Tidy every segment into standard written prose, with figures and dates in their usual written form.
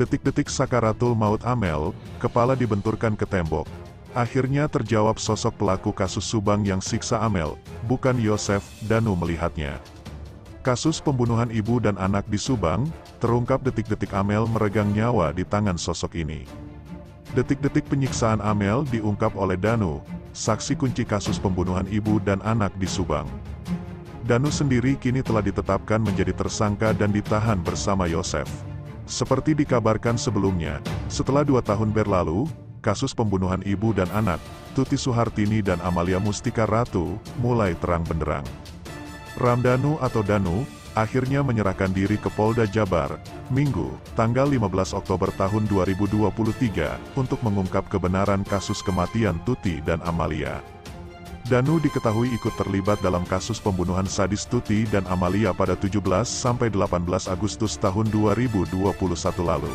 Detik-detik sakaratul maut Amel, kepala dibenturkan ke tembok. Akhirnya terjawab sosok pelaku kasus Subang yang siksa Amel, bukan Yosef. Danu melihatnya. Kasus pembunuhan ibu dan anak di Subang, terungkap detik-detik Amel meregang nyawa di tangan sosok ini. Detik-detik penyiksaan Amel diungkap oleh Danu, saksi kunci kasus pembunuhan ibu dan anak di Subang. Danu sendiri kini telah ditetapkan menjadi tersangka dan ditahan bersama Yosef. Seperti dikabarkan sebelumnya, setelah 2 tahun berlalu, kasus pembunuhan ibu dan anak, Tuti Suhartini dan Amalia Mustika Ratu, mulai terang benderang. Ramdanu atau Danu, akhirnya menyerahkan diri ke Polda Jabar, Minggu, tanggal 15 Oktober tahun 2023, untuk mengungkap kebenaran kasus kematian Tuti dan Amalia. Danu diketahui ikut terlibat dalam kasus pembunuhan sadis Tuti dan Amalia pada 17–18 Agustus tahun 2021 lalu.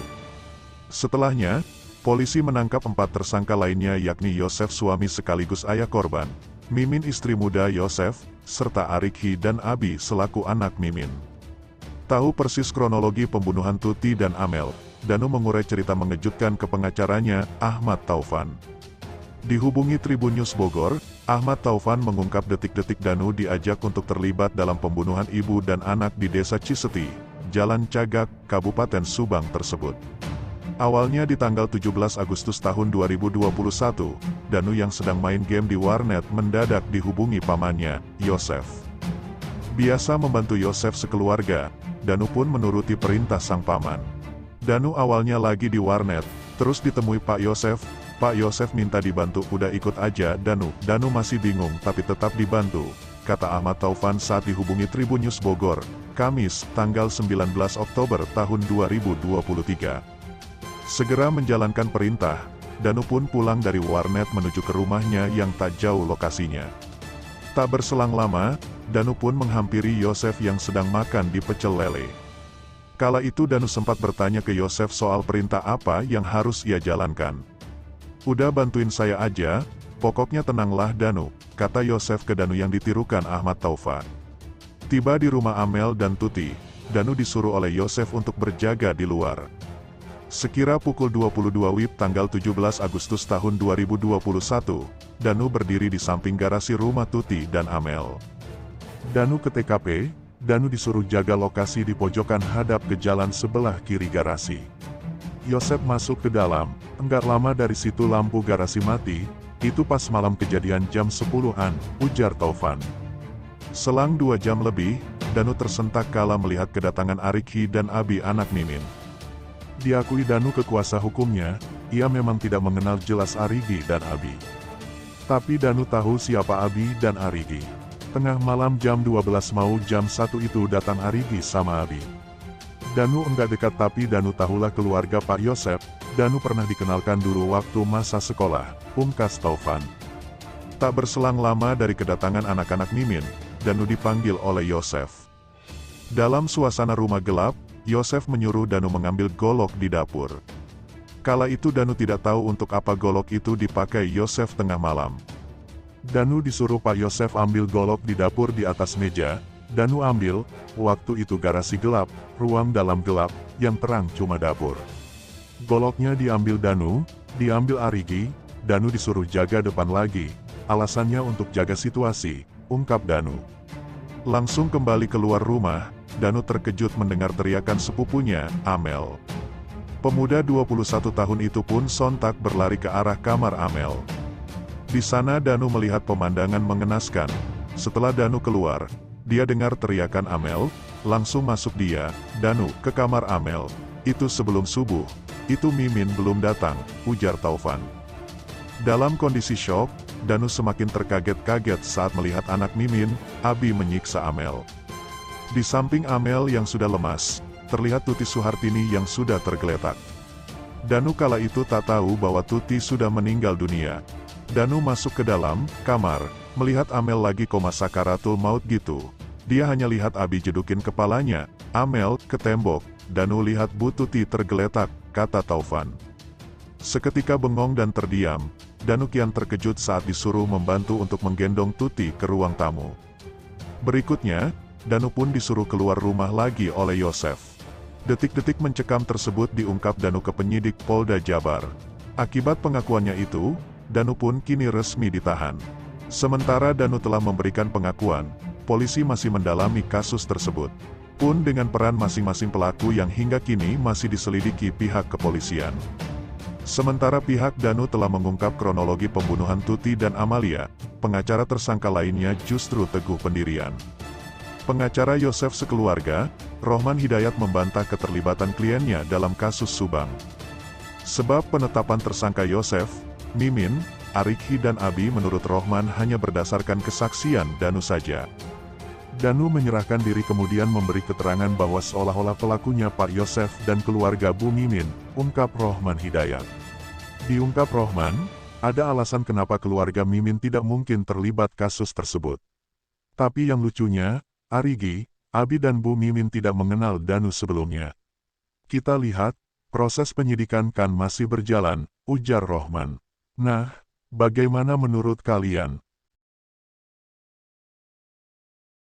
Setelahnya, polisi menangkap 4 tersangka lainnya yakni Yosef suami sekaligus ayah korban, Mimin istri muda Yosef, serta Arikhi dan Abi selaku anak Mimin. Tahu persis kronologi pembunuhan Tuti dan Amel, Danu mengurai cerita mengejutkan ke pengacaranya, Ahmad Taufan. Dihubungi Tribun News Bogor, Ahmad Taufan mengungkap detik-detik Danu diajak untuk terlibat dalam pembunuhan ibu dan anak di Desa Ciseti, Jalan Cagak, Kabupaten Subang tersebut. Awalnya di tanggal 17 Agustus tahun 2021, Danu yang sedang main game di warnet mendadak dihubungi pamannya, Yosef. Biasa membantu Yosef sekeluarga, Danu pun menuruti perintah sang paman. Danu awalnya lagi di warnet, terus ditemui Pak Yosef. Pak Yosef minta dibantu, udah ikut aja Danu. Danu masih bingung tapi tetap dibantu, kata Ahmad Taufan saat dihubungi Tribun News Bogor, Kamis, tanggal 19 Oktober tahun 2023. Segera menjalankan perintah, Danu pun pulang dari warnet menuju ke rumahnya yang tak jauh lokasinya. Tak berselang lama, Danu pun menghampiri Yosef yang sedang makan di pecel lele. Kala itu Danu sempat bertanya ke Yosef soal perintah apa yang harus ia jalankan. Udah bantuin saya aja, pokoknya tenanglah Danu, kata Yosef ke Danu yang ditirukan Ahmad Taufan. Tiba di rumah Amel dan Tuti, Danu disuruh oleh Yosef untuk berjaga di luar. Sekira pukul 22 WIB tanggal 17 Agustus tahun 2021, Danu berdiri di samping garasi rumah Tuti dan Amel. Danu ke TKP, Danu disuruh jaga lokasi di pojokan hadap ke jalan sebelah kiri garasi. Yosef masuk ke dalam, enggak lama dari situ lampu garasi mati, itu pas malam kejadian jam 10-an, ujar Taufan. Selang 2 jam lebih, Danu tersentak kala melihat kedatangan Arikhi dan Abi anak Mimin. Diakui Danu ke kuasa hukumnya, ia memang tidak mengenal jelas Arigi dan Abi. Tapi Danu tahu siapa Abi dan Arigi. Tengah malam jam 12 mau jam 1 itu datang Arigi sama Abi. Danu enggak dekat tapi Danu tahulah keluarga Pak Yosef. Danu pernah dikenalkan dulu waktu masa sekolah, pungkas Taufan. Tak berselang lama dari kedatangan anak-anak Mimin, Danu dipanggil oleh Yosef. Dalam suasana rumah gelap, Yosef menyuruh Danu mengambil golok di dapur. Kala itu Danu tidak tahu untuk apa golok itu dipakai Yosef tengah malam. Danu disuruh Pak Yosef ambil golok di dapur di atas meja. Danu ambil, waktu itu garasi gelap, ruang dalam gelap, yang terang cuma dapur. Goloknya diambil Danu, diambil Arigi, Danu disuruh jaga depan lagi, alasannya untuk jaga situasi, ungkap Danu. Langsung kembali keluar rumah, Danu terkejut mendengar teriakan sepupunya, Amel. Pemuda 21 tahun itu pun sontak berlari ke arah kamar Amel. Di sana Danu melihat pemandangan mengenaskan. Setelah Danu keluar, dia dengar teriakan Amel, langsung masuk dia, Danu, ke kamar Amel. Itu sebelum subuh, itu Mimin belum datang, ujar Taufan. Dalam kondisi syok, Danu semakin terkaget-kaget saat melihat anak Mimin, Abi menyiksa Amel. Di samping Amel yang sudah lemas, terlihat Tuti Suhartini yang sudah tergeletak. Danu kala itu tak tahu bahwa Tuti sudah meninggal dunia. Danu masuk ke dalam kamar, melihat Amel lagi koma sakaratul maut gitu. Dia hanya lihat Abi jedukin kepalanya, Amel, ke tembok. Danu lihat Bu Tuti tergeletak, kata Taufan. Seketika bengong dan terdiam, Danu kian terkejut saat disuruh membantu untuk menggendong Tuti ke ruang tamu. Berikutnya, Danu pun disuruh keluar rumah lagi oleh Yosef. Detik-detik mencekam tersebut diungkap Danu ke penyidik Polda Jabar. Akibat pengakuannya itu, Danu pun kini resmi ditahan. Sementara Danu telah memberikan pengakuan, polisi masih mendalami kasus tersebut. Pun dengan peran masing-masing pelaku yang hingga kini masih diselidiki pihak kepolisian. Sementara pihak Danu telah mengungkap kronologi pembunuhan Tuti dan Amalia, pengacara tersangka lainnya justru teguh pendirian. Pengacara Yosef sekeluarga, Rohman Hidayat membantah keterlibatan kliennya dalam kasus Subang. Sebab penetapan tersangka Yosef, Mimin, Arikhi dan Abi menurut Rohman hanya berdasarkan kesaksian Danu saja. Danu menyerahkan diri kemudian memberi keterangan bahwa seolah-olah pelakunya Pak Yosef dan keluarga Bu Mimin, ungkap Rohman Hidayat. Diungkap Rohman, ada alasan kenapa keluarga Mimin tidak mungkin terlibat kasus tersebut. Tapi yang lucunya, Arigi, Abi dan Bu Mimin tidak mengenal Danu sebelumnya. Kita lihat, proses penyidikan kan masih berjalan, ujar Rohman. Nah, bagaimana menurut kalian?